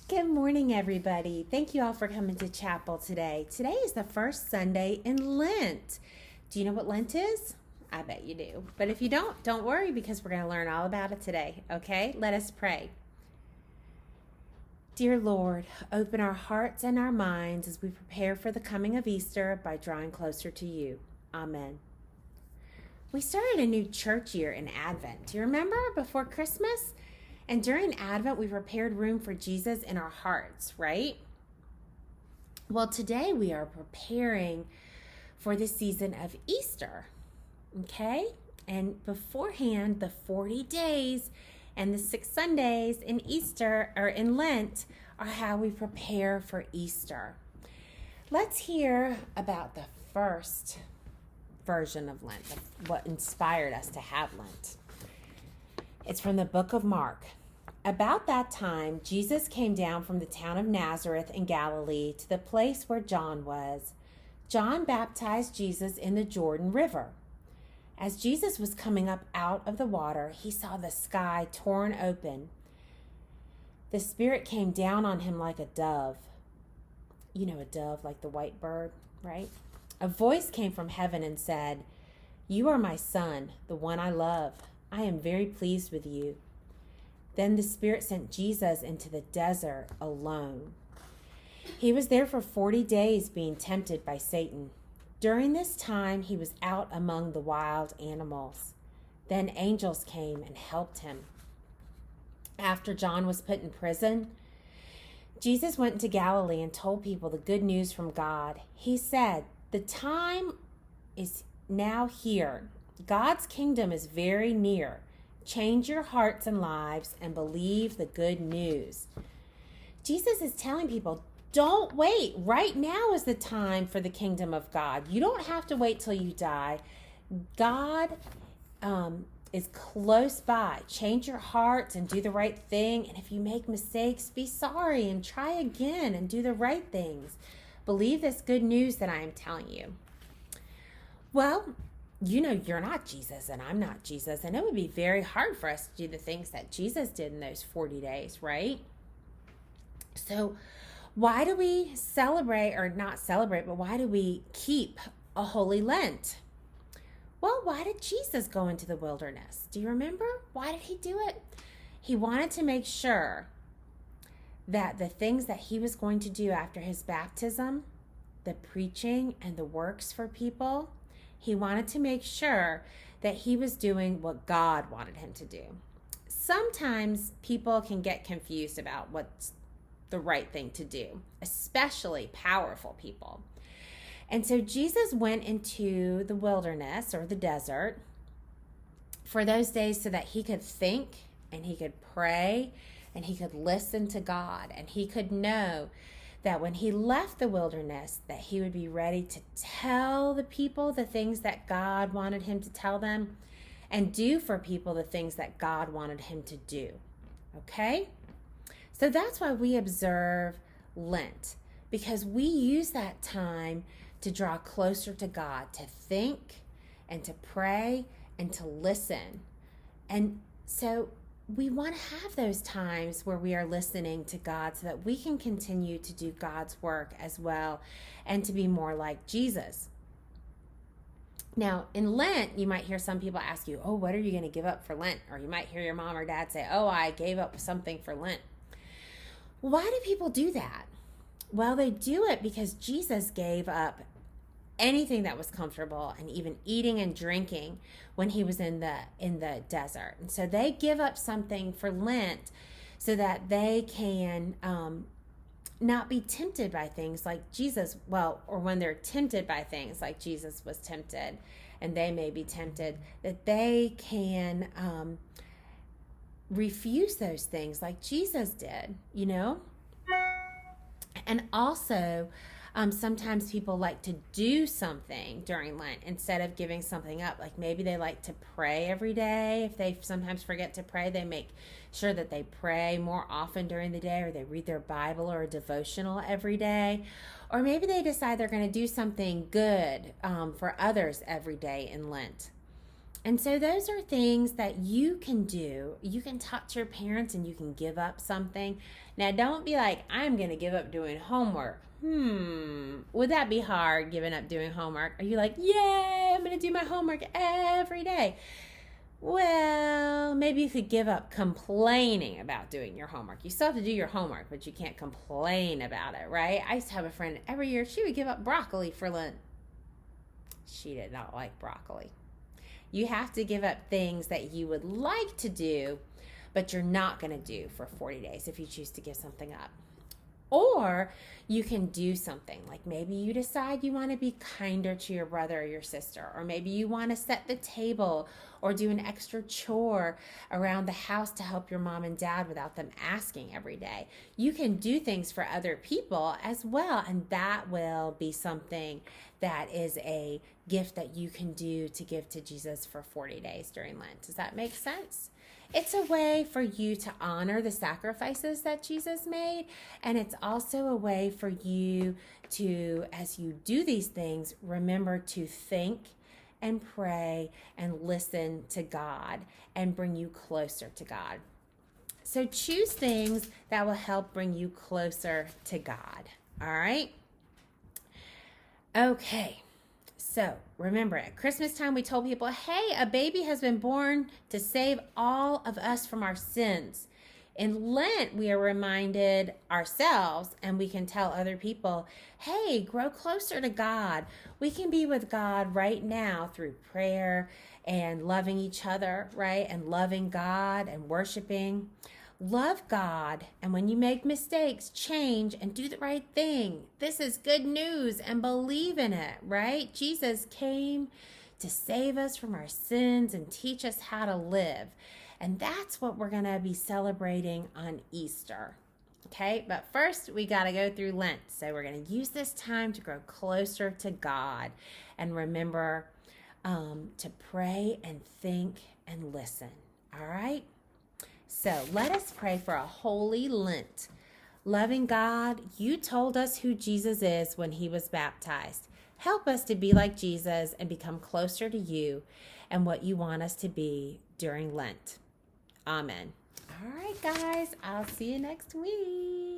Good morning, everybody. Thank you all for coming to chapel today. Today is the first Sunday in Lent. Do you know what Lent is? I bet you do. But if you don't worry because we're going to learn all about it today, okay? Let us pray. Dear Lord, open our hearts and our minds as we prepare for the coming of Easter by drawing closer to you. Amen. We started a new church year in Advent. Do you remember before Christmas? And during Advent, we prepared room for Jesus in our hearts, right? Well, today we are preparing for the season of Easter, okay? And beforehand, the 40 days and the 6 Sundays in Easter, or in Lent, are how we prepare for Easter. Let's hear about the first version of Lent, what inspired us to have Lent. It's from the book of Mark. About that time, Jesus came down from the town of Nazareth in Galilee to the place where John was. John baptized Jesus in the Jordan River. As Jesus was coming up out of the water, he saw the sky torn open. The Spirit came down on him like a dove. You know, a dove, like the white bird, right? A voice came from heaven and said, "You are my Son, the one I love. I am very pleased with you." Then the Spirit sent Jesus into the desert alone. He was there for 40 days being tempted by Satan. During this time, he was out among the wild animals. Then angels came and helped him. After John was put in prison, Jesus went into Galilee and told people the good news from God. He said, "The time is now here. God's kingdom is very near. Change your hearts and lives and believe the good news." Jesus is telling people, don't wait. Right now is the time for the kingdom of God. You don't have to wait till you die. God is close by. Change your hearts and do the right thing. And if you make mistakes, be sorry and try again and do the right things. Believe this good news that I am telling you. Well, you know, you're not Jesus and I'm not Jesus, and it would be very hard for us to do the things that Jesus did in those 40 days, right? So why do we celebrate, or not celebrate, but why do we keep a Holy Lent? Well, why did Jesus go into the wilderness? Do you remember? Why did he do it? He wanted to make sure that the things that he was going to do after his baptism, the preaching and the works for people, he wanted to make sure that he was doing what God wanted him to do. Sometimes people can get confused about what's the right thing to do, especially powerful people. And so Jesus went into the wilderness or the desert for those days so that he could think and he could pray and he could listen to God, and he could know that when he left the wilderness, that he would be ready to tell the people the things that God wanted him to tell them and do for people the things that God wanted him to do. Okay? So that's why we observe Lent, because we use that time to draw closer to God, to think and to pray and to listen. And so we want to have those times where we are listening to God so that we can continue to do God's work as well and to be more like Jesus. Now, in Lent, you might hear some people ask you, "Oh, what are you going to give up for Lent?" Or you might hear your mom or dad say, "Oh, I gave up something for Lent." Why do people do that? Well, they do it because Jesus gave up anything that was comfortable and even eating and drinking when he was in the desert. And so they give up something for Lent so that they can not be tempted by things like Jesus, or when they're tempted by things like Jesus was tempted and they may be tempted, that they can refuse those things like Jesus did, you know? And also, sometimes people like to do something during Lent instead of giving something up. Like maybe they like to pray every day. If they sometimes forget to pray, they make sure that they pray more often during the day, or they read their Bible or a devotional every day. Or maybe they decide they're going to do something good for others every day in Lent. And so those are things that you can do. You can talk to your parents and you can give up something. Now, don't be like, I'm going to give up doing homework. Would that be hard, giving up doing homework? Are you like, yay, I'm going to do my homework every day? Well, maybe you could give up complaining about doing your homework. You still have to do your homework, but you can't complain about it, right? I used to have a friend every year, she would give up broccoli for Lent. She did not like broccoli. You have to give up things that you would like to do, but you're not going to do for 40 days if you choose to give something up. Or you can do something like maybe you decide you want to be kinder to your brother or your sister, or maybe you want to set the table or do an extra chore around the house to help your mom and dad without them asking every day. You can do things for other people as well, and that will be something that is a gift that you can do to give to Jesus for 40 days during Lent. Does that make sense? It's a way for you to honor the sacrifices that Jesus made, and it's also a way for you to, as you do these things, remember to think and pray and listen to God and bring you closer to God. So choose things that will help bring you closer to God. All right? Okay. So remember, at Christmas time, we told people, hey, a baby has been born to save all of us from our sins. In Lent, we are reminded ourselves, and we can tell other people, hey, grow closer to God. We can be with God right now through prayer and loving each other, right? And loving God and worshiping. Love God, and when you make mistakes, change and do the right thing. This is good news, and believe in it, right? Jesus came to save us from our sins and teach us how to live. And that's what we're going to be celebrating on Easter. Okay, but first we got to go through Lent. So we're going to use this time to grow closer to God and remember to pray and think and listen. All right? So let us pray for a holy Lent. Loving God, you told us who Jesus is when he was baptized. Help us to be like Jesus and become closer to you and what you want us to be during Lent. Amen. All right, guys, I'll see you next week.